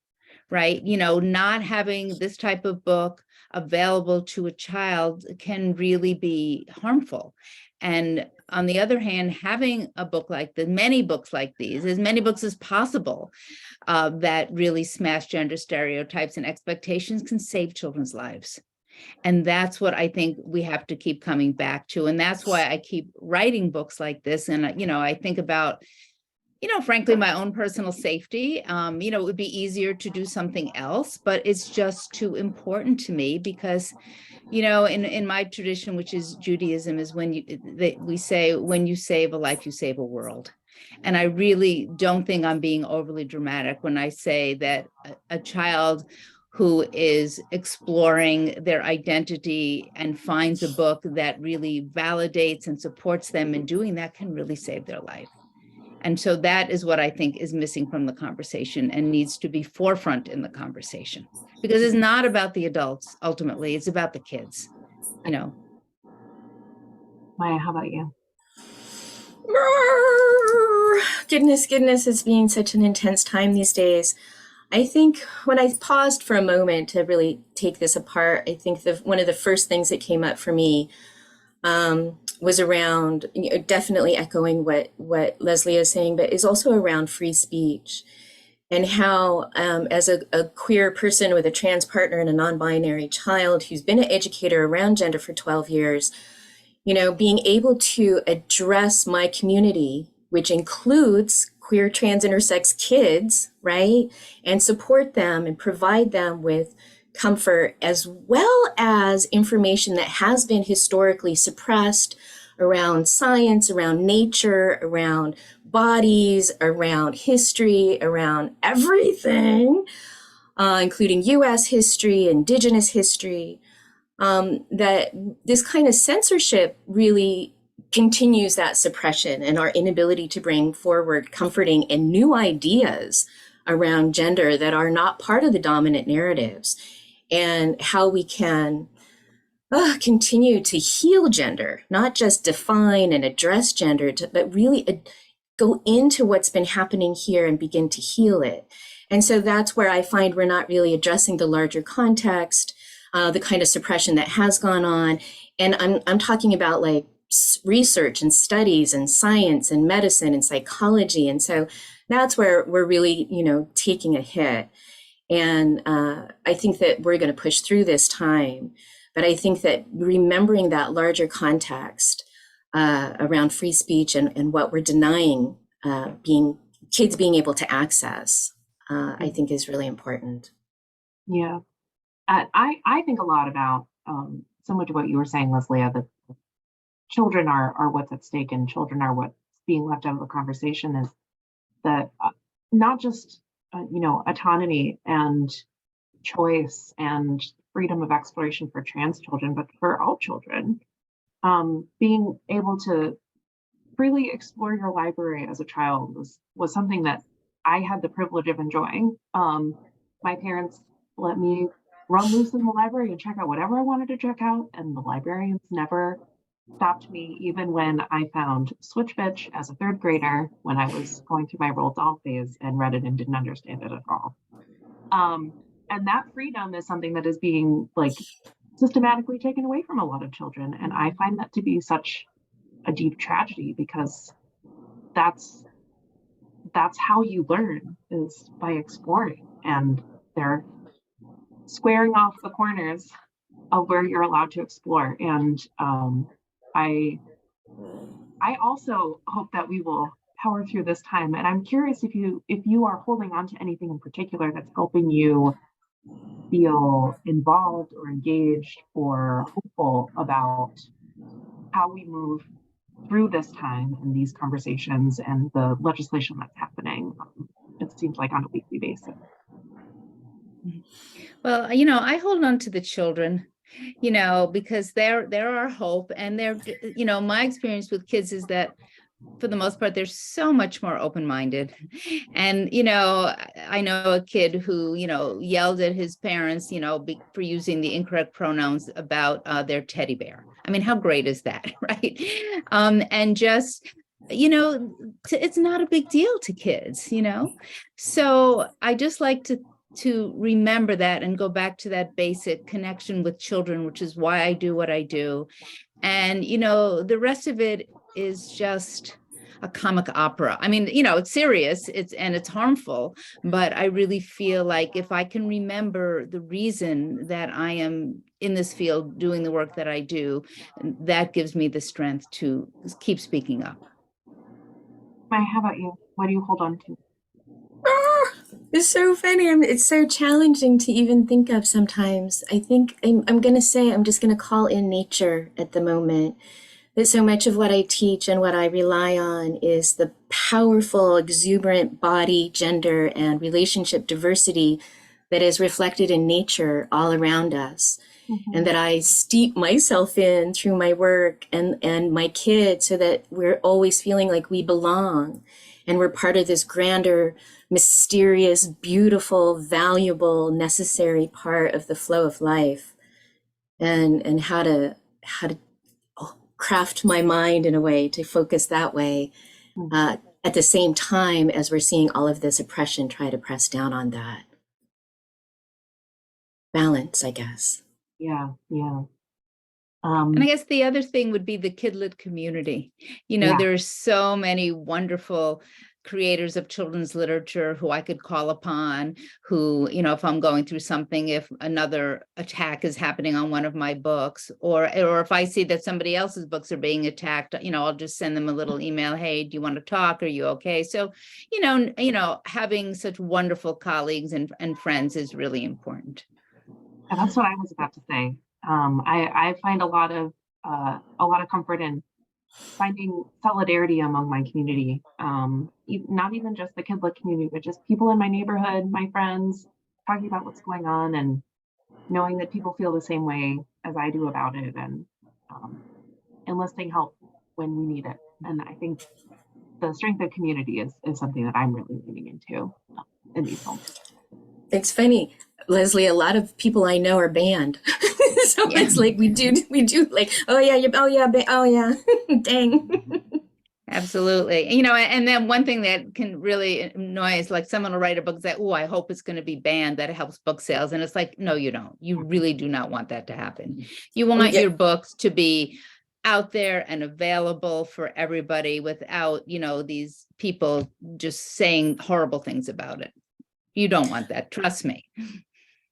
right? Not having this type of book available to a child can really be harmful. And on the other hand, having a book like this, many books like these, as many books as possible that really smash gender stereotypes and expectations, can save children's lives. And that's what I think we have to keep coming back to. And that's why I keep writing books like this. And, I think about, frankly, my own personal safety. It would be easier to do something else, but it's just too important to me because, in my tradition, which is Judaism, is we say, when you save a life, you save a world. And I really don't think I'm being overly dramatic when I say that a child who is exploring their identity and finds a book that really validates and supports them in doing that can really save their life. And so that is what I think is missing from the conversation and needs to be forefront in the conversation, because it's not about the adults. Ultimately, it's about the kids, Maya, how about you? Goodness, it's being such an intense time these days. I think when I paused for a moment to really take this apart, I think one of the first things that came up for me was around, definitely echoing what Leslie is saying, but is also around free speech, and how as a queer person with a trans partner and a non-binary child who's been an educator around gender for 12 years, being able to address my community, which includes queer, trans, intersex kids, right? And support them and provide them with comfort, as well as information that has been historically suppressed around science, around nature, around bodies, around history, around everything, including US history, Indigenous history, that this kind of censorship really continues that suppression and our inability to bring forward comforting and new ideas around gender that are not part of the dominant narratives, and how we can continue to heal gender, not just define and address gender, but really go into what's been happening here and begin to heal it. And so that's where I find we're not really addressing the larger context, the kind of suppression that has gone on. And I'm talking about like research and studies and science and medicine and psychology. And so that's where we're really, taking a hit. And I think that we're going to push through this time. But I think that remembering that larger context around free speech and what we're denying kids being able to access, I think is really important. Yeah. I think a lot about so much of what you were saying, Lesléa, that children are what's at stake, and children are what's being left out of the conversation, is that not just autonomy and choice and freedom of exploration for trans children, but for all children, being able to freely explore your library as a child was something that I had the privilege of enjoying. My parents let me run loose in the library and check out whatever I wanted to check out, and the librarians never stopped me, even when I found Switch Bitch as a third grader when I was going through my Roald Dahl phase and read it and didn't understand it at all. And that freedom is something that is being systematically taken away from a lot of children. And I find that to be such a deep tragedy, because that's how you learn, is by exploring. And they're squaring off the corners of where you're allowed to explore. And I also hope that we will power through this time. And I'm curious if you are holding on to anything in particular that's helping you feel involved or engaged or hopeful about how we move through this time and these conversations and the legislation that's happening. It seems like on a weekly basis. Well, I hold on to the children, because they're our hope. And they're, my experience with kids is that for the most part, they're so much more open-minded. And, I know a kid who, yelled at his parents, for using the incorrect pronouns about their teddy bear. I mean, how great is that, right? And just, it's not a big deal to kids, So I just like to remember that and go back to that basic connection with children, which is why I do what I do. And, the rest of it is just a comic opera. I mean, it's serious, it's harmful, but I really feel like if I can remember the reason that I am in this field doing the work that I do, that gives me the strength to keep speaking up. Maya, how about you? What do you hold on to? It's so funny. It's so challenging to even think of sometimes. I think I'm going to say, I'm just going to call in nature at the moment. That so much of what I teach and what I rely on is the powerful, exuberant body, gender, and relationship diversity that is reflected in nature all around us. Mm-hmm. And that I steep myself in through my work and my kids, so that we're always feeling like we belong and we're part of this grander, mysterious, beautiful, valuable, necessary part of the flow of life, and how to craft my mind in a way to focus that way, at the same time as we're seeing all of this oppression try to press down on that. Balance, I guess. Yeah. And I guess the other thing would be the Kidlit community. You know, Yeah. there's so many wonderful creators of children's literature who I could call upon, who, you know, if I'm going through something, if another attack is happening on one of my books, or if I see that somebody else's books are being attacked, you know, I'll just send them a little email, hey, do you want to talk? Are you okay? So, you know, having such wonderful colleagues and friends is really important. And that's what I was about to say. I find a lot of comfort in finding solidarity among my community. Not even just the Kidlit community, but just people in my neighborhood, my friends, talking about what's going on and knowing that people feel the same way as I do about it, and enlisting help when we need it. And I think the strength of community is something that I'm really leaning into in these moments. It's funny, Leslie, a lot of people I know are banned. So Yeah. it's like we do like, oh yeah, dang. Absolutely. You know, and then one thing that can really annoy is like someone will write a book that, oh, I hope it's going to be banned, that it helps book sales. And it's like, no, you don't. You really do not want that to happen. You want your books to be out there and available for everybody without, you know, these people just saying horrible things about it. You don't want that. Trust me.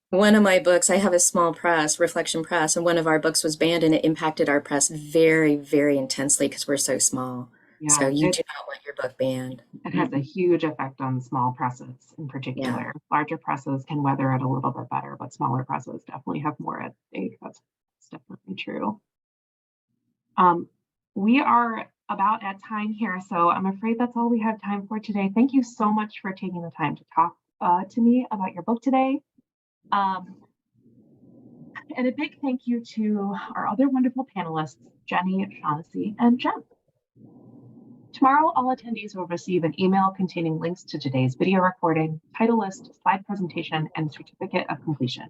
One of my books, I have a small press, Reflection Press, and one of our books was banned, and it impacted our press very, very intensely because we're so small. Yeah, so you do not want your book banned. It has a huge effect on small presses in particular. Yeah. Larger presses can weather it a little bit better, but smaller presses definitely have more at stake. That's definitely true. We are about at time here, so I'm afraid that's all we have time for today. Thank you so much for taking the time to talk to me about your book today. And a big thank you to our other wonderful panelists, Jenny, Shaughnessy, and Jen. Tomorrow, all attendees will receive an email containing links to today's video recording, title list, slide presentation, and certificate of completion.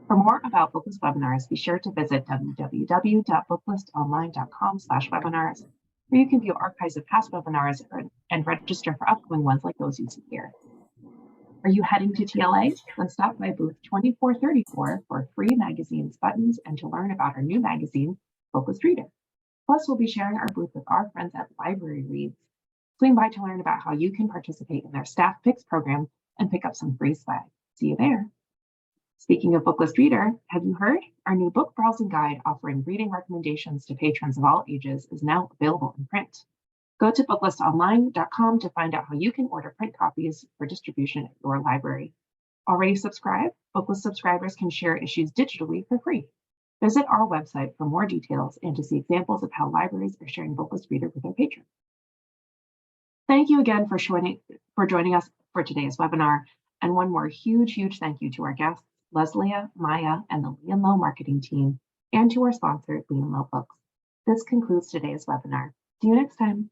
For more about Booklist webinars, be sure to visit www.booklistonline.com/webinars, where you can view archives of past webinars and register for upcoming ones like those you see here. Are you heading to TLA? Then stop by booth 2434 for free magazines, buttons, and to learn about our new magazine, Booklist Reader. Plus, we'll be sharing our booth with our friends at Library Reads. Swing by to learn about how you can participate in their staff picks program and pick up some free swag. See you there. Speaking of Booklist Reader, have you heard? Our new book browsing guide offering reading recommendations to patrons of all ages is now available in print. Go to booklistonline.com to find out how you can order print copies for distribution at your library. Already subscribed? Booklist subscribers can share issues digitally for free. Visit our website for more details and to see examples of how libraries are sharing Booklist Reader with their patrons. Thank you again for joining us for today's webinar. And one more huge thank you to our guests, Lesléa, Maya, and the Lee&Low marketing team, and to our sponsor, Lee&Low Books. This concludes today's webinar. See you next time.